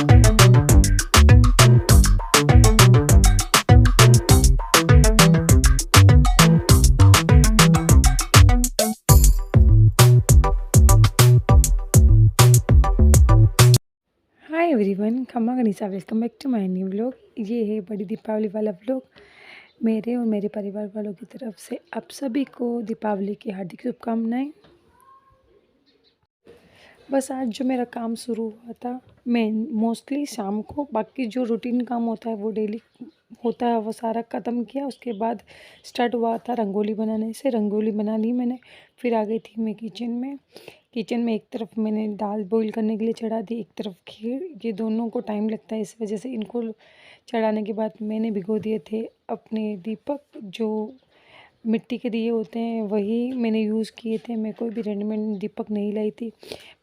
हाय everyone, खम्मा गनीसा welcome back to my new vlog. ये है बड़ी दीपावली वाला व्लॉग। मेरे और मेरे परिवार वालों की तरफ से आप सभी को दीपावली की हार्दिक शुभकामनाएं। बस आज जो मेरा काम शुरू हुआ था, मैं मोस्टली शाम को बाकी जो रूटीन काम होता है वो डेली होता है, वो सारा ख़त्म किया। उसके बाद स्टार्ट हुआ था रंगोली बनाने से। रंगोली बना ली मैंने, फिर आ गई थी मैं किचन में। किचन में एक तरफ मैंने दाल बॉईल करने के लिए चढ़ा दी, एक तरफ खीर। ये दोनों को टाइम लगता है, इस वजह से इनको चढ़ाने के बाद मैंने भिगो दिए थे अपने दीपक। जो मिट्टी के दिए होते हैं वही मैंने यूज़ किए थे, मैं कोई भी रेडीमेड दीपक नहीं लाई थी।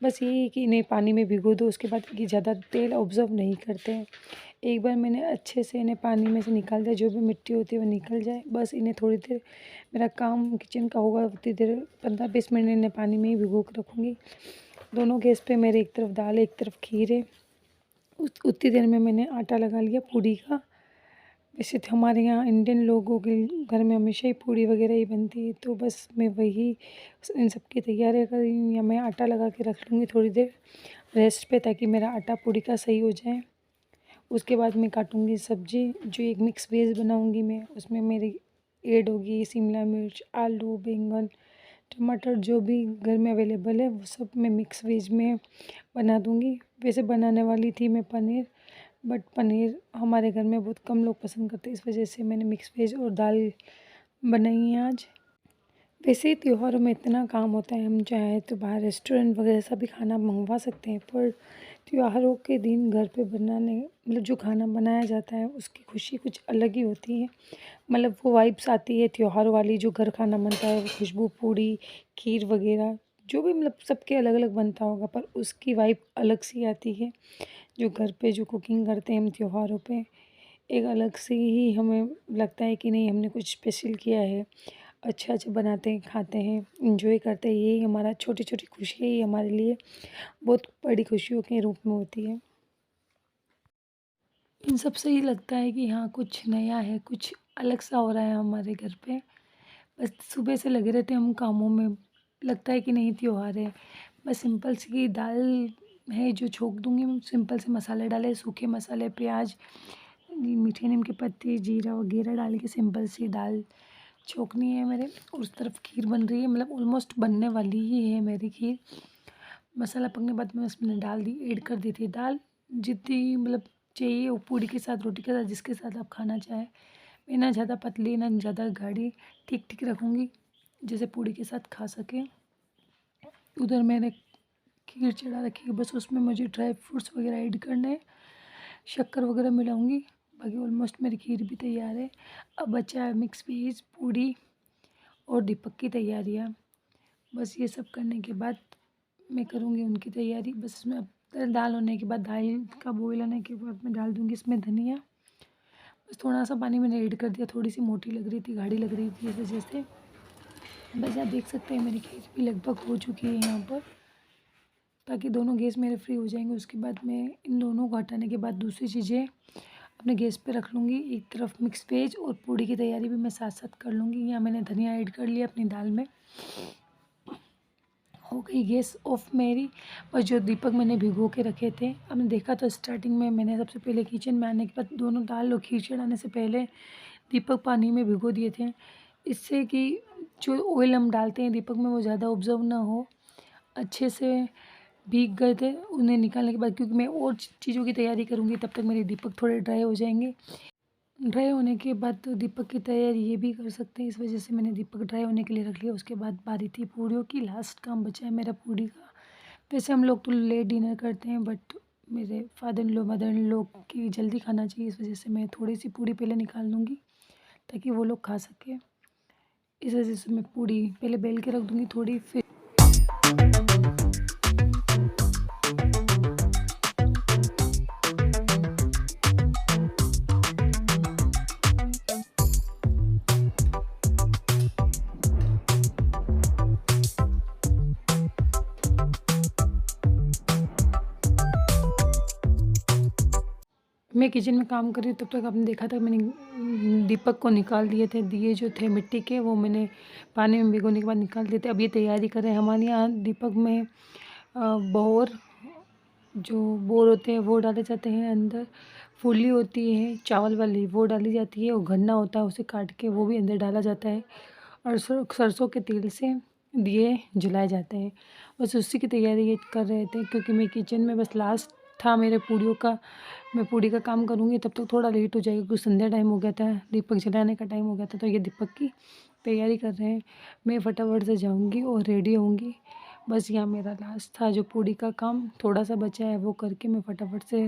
बस यही है कि इन्हें पानी में भिगो दो, उसके बाद कि ज़्यादा तेल ऑब्ज़र्व नहीं करते हैं। एक बार मैंने अच्छे से इन्हें पानी में से निकाल दिया, जो भी मिट्टी होती है वो निकल जाए। बस इन्हें थोड़ी देर, मेरा काम किचन का होगा उतनी देर, 15-20 मिनट इन्हें पानी में ही भिगो कर रखूँगी। दोनों गैस पे मेरे एक तरफ दाल है, एक तरफ खीर है। उतनी देर में मैंने आटा लगा लिया पूड़ी का। वैसे तो हमारे यहाँ इंडियन लोगों के घर में हमेशा ही पूड़ी वगैरह ही बनती है, तो बस मैं वही इन सब की तैयारियाँ कर रही हूँ। या मैं आटा लगा के रख लूँगी थोड़ी देर रेस्ट पे, ताकि मेरा आटा पूड़ी का सही हो जाए। उसके बाद मैं काटूँगी सब्ज़ी, जो एक मिक्स वेज बनाऊँगी मैं। उसमें मेरी ऐड होगी शिमला मिर्च, आलू, बैंगन, टमाटर, जो भी घर में अवेलेबल है वो सब मैं मिक्स वेज में बना दूँगी। वैसे बनाने वाली थी मैं पनीर, बट पनीर हमारे घर में बहुत कम लोग पसंद करते हैं, इस वजह से मैंने मिक्स वेज और दाल बनाई है आज। वैसे ही त्योहारों में इतना काम होता है, हम चाहे तो बाहर रेस्टोरेंट वगैरह से भी खाना मंगवा सकते हैं, पर त्योहारों के दिन घर पे बनाने मतलब जो खाना बनाया जाता है उसकी खुशी कुछ अलग ही होती है। मतलब वो वाइब्स आती है त्योहारों वाली, जो घर खाना बनता है वो खुशबू, पूड़ी, खीर वगैरह जो भी, मतलब सबके अलग अलग बनता होगा, पर उसकी वाइब अलग सी आती है। जो घर पे जो कुकिंग करते हैं हम त्योहारों पे, एक अलग से ही हमें लगता है कि नहीं, हमने कुछ स्पेशल किया है। अच्छा अच्छा बनाते हैं, खाते हैं, इंजॉय करते हैं। यही हमारा छोटी छोटी खुशी ही हमारे लिए बहुत बड़ी खुशियों के रूप में होती है। इन सब से ही लगता है कि हाँ, कुछ नया है, कुछ अलग सा हो रहा है हमारे घर पे। बस सुबह से लगे रहते हैं हम कामों में, लगता है कि नहीं त्योहार है। बस सिंपल सी दाल है जो छोंक दूँगी मैं, सिंपल से मसाले डाले, सूखे मसाले, प्याज, मीठे नीम के पत्ते, जीरा वगैरह डाल के सिंपल सी दाल छोंकनी है मेरे। उस तरफ खीर बन रही है, मतलब ऑलमोस्ट बनने वाली ही है मेरी खीर। मसाला पकने के बाद मैं उसमें डाल दी, ऐड कर दी थी दाल, जितनी मतलब चाहिए वो, पूड़ी के साथ, रोटी के साथ, जिसके साथ आप खाना चाहें। मैं ना ज़्यादा पतली ना ज़्यादा गाढ़ी, ठीक ठीक रखूँगी जैसे पूड़ी के साथ खा सकें। उधर मैंने खीर चढ़ा रखी है, बस उसमें मुझे ड्राई फ्रूट्स वगैरह ऐड करने हैं, शक्कर वगैरह मिलाऊंगी। बाकी ऑलमोस्ट मेरी खीर भी तैयार है। अब बचा है मिक्स वेज, पूड़ी और दीपक की तैयारियाँ। बस ये सब करने के बाद मैं करूँगी उनकी तैयारी। बस इसमें अब दाल होने के बाद, दाल का बॉईल होने के बाद मैं डाल दूँगी इसमें धनिया। बस थोड़ा सा पानी मैंने ऐड कर दिया, थोड़ी सी मोटी लग रही थी, गाढ़ी लग रही थी, इस वजह से। बस आप देख सकते हैं मेरी खीर भी लगभग हो चुकी है यहाँ पर, ताकि दोनों गैस मेरे फ्री हो जाएंगे। उसके बाद मैं इन दोनों को हटाने के बाद दूसरी चीज़ें अपने गैस पे रख लूँगी। एक तरफ मिक्स वेज और पूड़ी की तैयारी भी मैं साथ साथ कर लूँगी। यहाँ मैंने धनिया ऐड कर लिया अपनी दाल में, हो गई गैस ऑफ मेरी। और जो दीपक मैंने भिगो के रखे थे, आपने देखा तो स्टार्टिंग में मैंने सबसे पहले किचन में आने के बाद दोनों दाल और खीर चढ़ाने से पहले दीपक पानी में भिगो दिए थे, इससे कि जो ऑयल हम डालते हैं दीपक में वो ज़्यादा ऑब्जर्व ना हो, अच्छे से भीग गए थे। उन्हें निकालने के बाद, क्योंकि मैं और चीज़ों की तैयारी करूँगी, तब तक मेरे दीपक थोड़े ड्राई हो जाएंगे। ड्राई होने के बाद तो दीपक की तैयारी ये भी कर सकते हैं, इस वजह से मैंने दीपक ड्राई होने के लिए रख लिया। उसके बाद बारी थी पूड़ियों की, लास्ट काम बचा है मेरा पूड़ी का। वैसे हम लोग तो लेट डिनर करते हैं, बट मेरे father in law, mother in law की जल्दी खाना चाहिए, इस वजह से मैं थोड़ी सी पूड़ी पहले निकाल दूँगी ताकि वो लोग खा सकें। इस वजह से मैं पूड़ी पहले बेल के रख दूँगी थोड़ी, फिर मैं किचन में काम कर रही हूँ तब तक आपने देखा था मैंने दीपक को निकाल दिए थे। दिए जो थे मिट्टी के वो मैंने पानी में भिगोने के बाद निकाल दिए थे। अब ये तैयारी कर रहे हैं। हमारे यहाँ दीपक में बोर जो बोर होते हैं वो डाले जाते हैं अंदर। फूली होती है चावल वाली वो डाली जाती है और गन्ना होता है उसे काट के वो भी अंदर डाला जाता है और सरसों के तेल से दिए जलाए जाते हैं। बस उसी की तैयारी ये कर रहे थे क्योंकि मैं किचन में बस लास्ट था मेरे पूड़ियों का। मैं पूड़ी का काम करूँगी तब तक थोड़ा लेट हो जाएगा क्योंकि संध्या टाइम हो गया था, दीपक जलाने का टाइम हो गया था। तो ये दीपक की तैयारी कर रहे हैं। मैं फटाफट से जाऊँगी और रेडी होऊंगी। बस यहाँ मेरा लास्ट था जो पूड़ी का काम थोड़ा सा बचा है वो करके मैं फटाफट से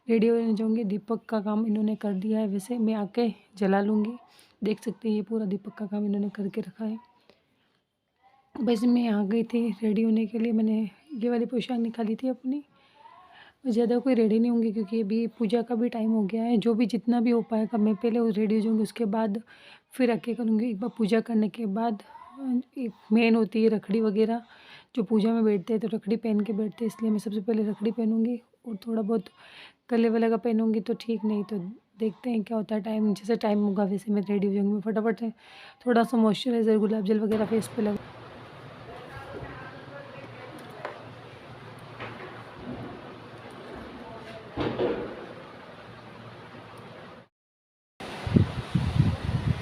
रेडी होने जाऊँगी। दीपक का काम इन्होंने कर दिया है, वैसे मैं आके जला लूँगी। देख सकते हैं ये पूरा दीपक का काम इन्होंने करके रखा है। बस मैं आ गई थी रेडी होने के लिए। मैंने ये वाली पोशाक निकाली थी अपनी। ज़्यादा कोई रेडी नहीं होंगी क्योंकि अभी पूजा का भी टाइम हो गया है। जो भी जितना भी हो पाएगा मैं पहले रेडी हो जाऊँगी, उसके बाद फिर आके करूँगी। एक बार पूजा करने के बाद एक मेन होती है रखड़ी वगैरह, जो पूजा में बैठते हैं तो रखड़ी पहन के बैठते हैं, इसलिए मैं सबसे पहले रखड़ी पहनूँगी और थोड़ा बहुत गले वाले का पहनूँगी तो ठीक, नहीं तो देखते हैं क्या होता है। टाइम जैसे टाइम होगा वैसे मैं रेडी हो जाऊँगी। मैं फटाफट से थोड़ा सा मॉइस्चराइज़र गुलाब जल वगैरह फेस पे लगा।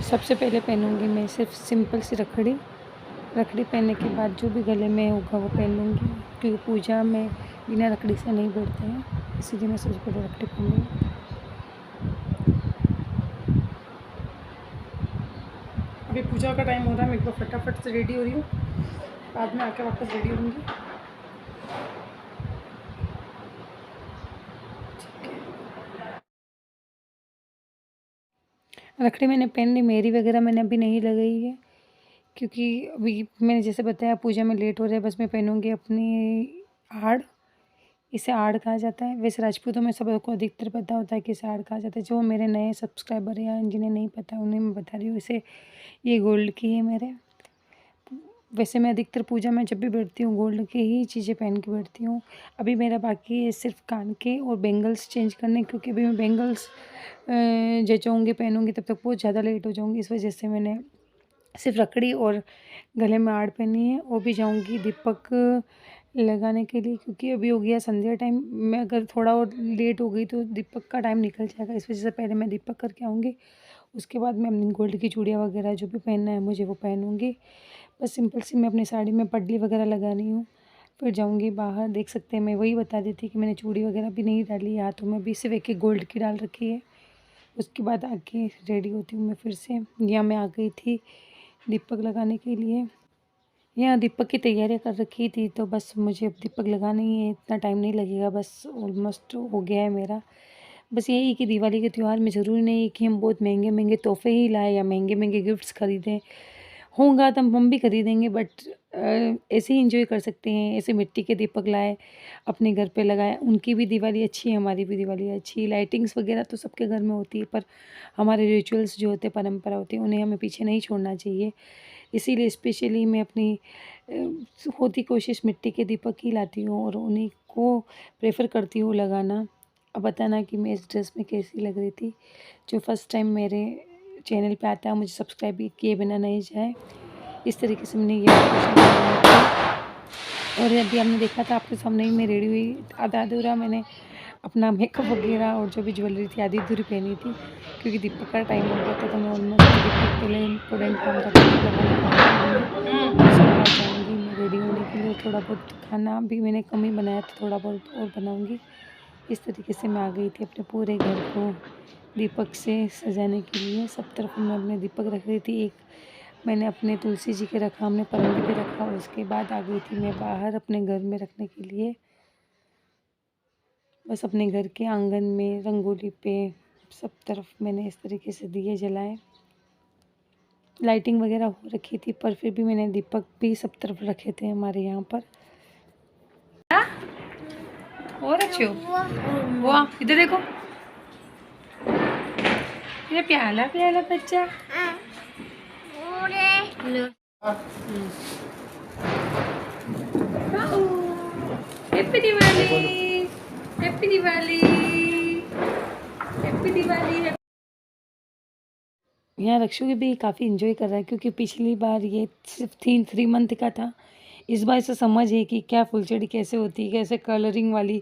सबसे पहले पहनूँगी मैं सिर्फ सिंपल सी रखड़ी। रखड़ी पहनने के बाद जो भी गले में होगा वो पहन लूँगी क्योंकि पूजा में बिना रखड़ी से नहीं बैठते हैं, इसीलिए मैं सबसे पहले रखड़ी पहनूँगी। अभी पूजा का टाइम हो रहा है, मैं एक बार फटाफट से रेडी हो रही हूँ, बाद में आके वापस रेडी होंगी। रखड़ी मैंने पहन ली, मेरी वगैरह मैंने अभी नहीं लगाई है क्योंकि अभी मैंने जैसे बताया पूजा में लेट हो रहा है। बस मैं पहनूँगी अपनी आड़। इसे आड़ कहा जाता है। वैसे राजपूतों में सबको अधिकतर पता होता है कि इसे आड़ कहा जाता है। जो मेरे नए सब्सक्राइबर हैं या जिन्हें नहीं पता उन्हें मैं बता रही हूँ। इसे ये गोल्ड की है मेरे। वैसे मैं अधिकतर पूजा में जब भी बैठती हूँ गोल्ड की ही चीज़ें पहन के बैठती हूँ। अभी मेरा बाकी है सिर्फ कान के और बैंगल्स चेंज करने, क्योंकि अभी मैं बैंगल्स जचाऊँगी पहनूँगी तब तक बहुत ज़्यादा लेट हो जाऊँगी। इस वजह से मैंने सिर्फ रखड़ी और गले में आड़ पहनी है। और भी जाऊँगी दीपक लगाने के लिए क्योंकि अभी हो गया संध्या टाइम। मैं अगर थोड़ा और लेट हो गई तो दीपक का टाइम निकल जाएगा, इस वजह से पहले मैं दीपक करके आऊँगी। उसके बाद मैं अपनी गोल्ड की चूड़ियाँ वगैरह जो भी पहनना है मुझे वो पहनूँगी। बस सिंपल सी मैं अपनी साड़ी में पड्डी वगैरह लगानी हूँ, फिर जाऊँगी बाहर। देख सकते हैं मैं वही बता देती कि मैंने चूड़ी वगैरह भी नहीं डाली है, हाथों में भी सिर्फ एक गोल्ड की डाल रखी है। उसके बाद आके रेडी होती हूँ मैं फिर से। यहाँ मैं आ गई थी दीपक लगाने के लिए। यहाँ दीपक की तैयारियाँ कर रखी थी तो बस मुझे अब दीपक लगाना ही है, इतना टाइम नहीं लगेगा, बस ऑलमोस्ट हो गया है मेरा। बस यही कि दिवाली के त्यौहार में ज़रूरी नहीं कि हम बहुत महंगे महंगे तोहफे ही लाएं या महंगे महंगे गिफ्ट्स खरीदें। होगा तो हम भी खरीदेंगे, बट ऐसे ही इंजॉय कर सकते हैं। ऐसे मिट्टी के दीपक लाए अपने घर पे लगाए, उनकी भी दिवाली अच्छी है, हमारी भी दिवाली अच्छी है। लाइटिंग्स वगैरह तो सबके घर में होती है, पर हमारे रिचुअल्स जो होते हैं, परंपरा होती है, उन्हें हमें पीछे नहीं छोड़ना चाहिए। इसीलिए स्पेशली मैं अपनी होती कोशिश मिट्टी के दीपक ही लाती हूँ और उन्हीं को प्रेफर करती हूँ लगाना। अब बताना कि मैं इस ड्रेस में कैसी लग रही थी। जो फर्स्ट टाइम मेरे चैनल पे आता है मुझे सब्सक्राइब किए बिना नहीं जाए, इस तरीके से मैंने ये और अभी आपने देखा था आपके सामने ही मैं रेडी हुई। आधा अधूरा मैंने अपना मेकअप वगैरह और जो भी ज्वेलरी थी आधी अधूरी पहनी थी क्योंकि दीपक का टाइम हो गया था। तो मैं ऑलमोस्ट दीपक के लिए इम्पोर्टेंट काम था जाऊँगी मैं रेडी होने के लिए। थोड़ा बहुत खाना भी मैंने कम ही बनाया था, थोड़ा बहुत और बनाऊँगी। इस तरीके से मैं आ गई थी अपने पूरे घर को दीपक से सजाने के लिए। सब तरफ मैं अपने दीपक रख रही थी। एक मैंने अपने तुलसी जी के रखा, हमने पलंग पे रखा और उसके बाद आ गई थी मैं बाहर अपने घर में रखने के लिए। बस अपने घर के आंगन में रंगोली पे सब तरफ मैंने इस तरीके से दिए जलाए। लाइटिंग वगैरह हो रखी थी पर फिर भी मैंने दीपक भी सब तरफ रखे थे हमारे यहाँ पर। और अच्छे हो वाह, इधर देखो ये प्याला प्याला बच्चा। Happy Diwali, happy Diwali. Happy Diwali. यहाँ रक्षु भी काफ़ी एंजॉय कर रहा है क्योंकि पिछली बार ये सिर्फ 3 मंथ का था। इस बार इसे समझ है कि क्या फुलझड़ी कैसे होती है, कैसे कलरिंग वाली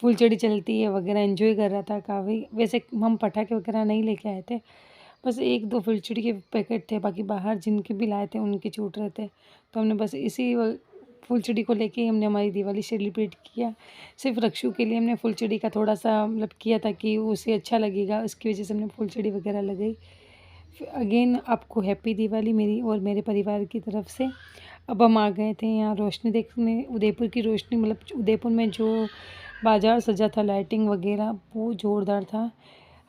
फुलझड़ी चलती है वगैरह। एंजॉय कर रहा था काफ़ी। वैसे हम पटाखे वगैरह नहीं लेके आए थे, बस 1-2 फुलझड़ी के पैकेट थे, बाकी बाहर जिनके भी लाए थे उनके छूट रहे थे, तो हमने बस इसी फुलझड़ी को लेके ही हमने हमारी दिवाली सेलिब्रेट किया। सिर्फ रक्षु के लिए हमने फुलझड़ी का थोड़ा-सा मतलब किया था कि उसे अच्छा लगेगा, उसकी वजह से हमने फुलझड़ी वगैरह लगाई। अगेन आपको हैप्पी दिवाली मेरी और मेरे परिवार की तरफ से। अब हम आ गए थे यहाँ रोशनी देखने, उदयपुर की रोशनी, मतलब उदयपुर में जो बाज़ार सजा था, लाइटिंग वगैरह वो ज़ोरदार था।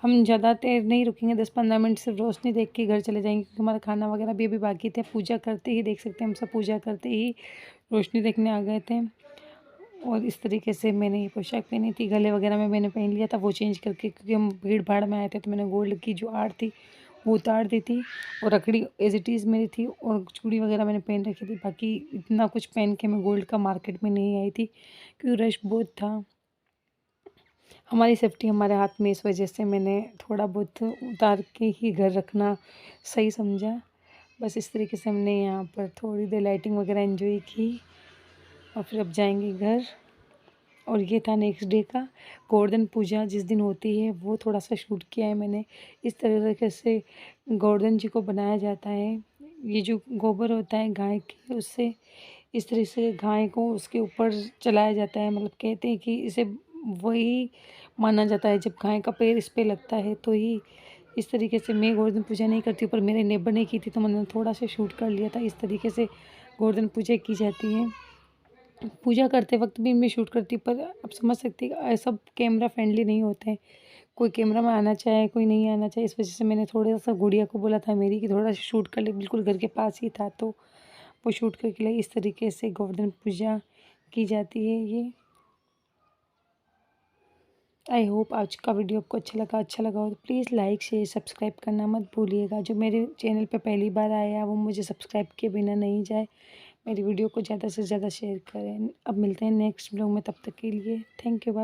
हम ज़्यादा देर नहीं रुकेंगे, 10-15 मिनट सिर्फ रोशनी देख के घर चले जाएंगे क्योंकि हमारा खाना वगैरह भी अभी बाकी थे। पूजा करते ही देख सकते हैं, हम सब पूजा करते ही रोशनी देखने आ गए थे। और इस तरीके से मैंने ये पोशाक पहनी थी, गले वगैरह में मैंने पहन लिया था वो चेंज करके, क्योंकि हम भीड़ भाड़ में आए थे, तो मैंने गोल्ड की जो आर्ट थी वो उतार दी थी और रखड़ी एज इट इज़ मेरी थी और चूड़ी वगैरह मैंने पहन रखी थी। बाकी इतना कुछ पहन के मैं गोल्ड का मार्केट में नहीं आई थी क्योंकि रश बहुत था। हमारी सेफ्टी हमारे हाथ में, इस वजह से मैंने थोड़ा बहुत उतार के ही घर रखना सही समझा। बस इस तरीके से हमने यहाँ पर थोड़ी देर लाइटिंग वगैरह एंजॉय की और फिर अब जाएंगे घर। और ये था नेक्स्ट डे का गोवर्धन पूजा जिस दिन होती है वो थोड़ा सा शूट किया है मैंने। इस तरीके से गोवर्धन जी को बनाया जाता है। ये जो गोबर होता है गाय की, उससे इस तरह से गाय को उसके ऊपर चलाया जाता है। मतलब कहते हैं कि इसे वही माना जाता है, जब गाय का पैर इस पे लगता है तो ही। इस तरीके से मैं गोवर्धन पूजा नहीं करती हूँ, पर मेरे नेबर ने की थी तो मैंने थोड़ा सा शूट कर लिया था। इस तरीके से गोवर्धन पूजा की जाती है। पूजा करते वक्त भी मैं शूट करती हूँ, पर आप समझ सकती हैं सब कैमरा फ्रेंडली नहीं होते हैं। कोई कैमरा में आना चाहे, कोई नहीं आना चाहे। इस वजह से मैंने थोड़ा सा गुड़िया को बोला था मेरी कि थोड़ा सा शूट कर ले, बिल्कुल घर के पास ही था तो वो शूट करके लाई। इस तरीके से गोवर्धन पूजा की जाती है ये। आई होप आज का वीडियो आपको अच्छा लगा हो तो प्लीज़ लाइक शेयर सब्सक्राइब करना मत भूलिएगा। जो मेरे चैनल पे पहली बार आया वो मुझे सब्सक्राइब किए बिना नहीं जाए। मेरी वीडियो को ज़्यादा से ज़्यादा शेयर करें। अब मिलते हैं नेक्स्ट व्लॉग में, तब तक के लिए थैंक यू।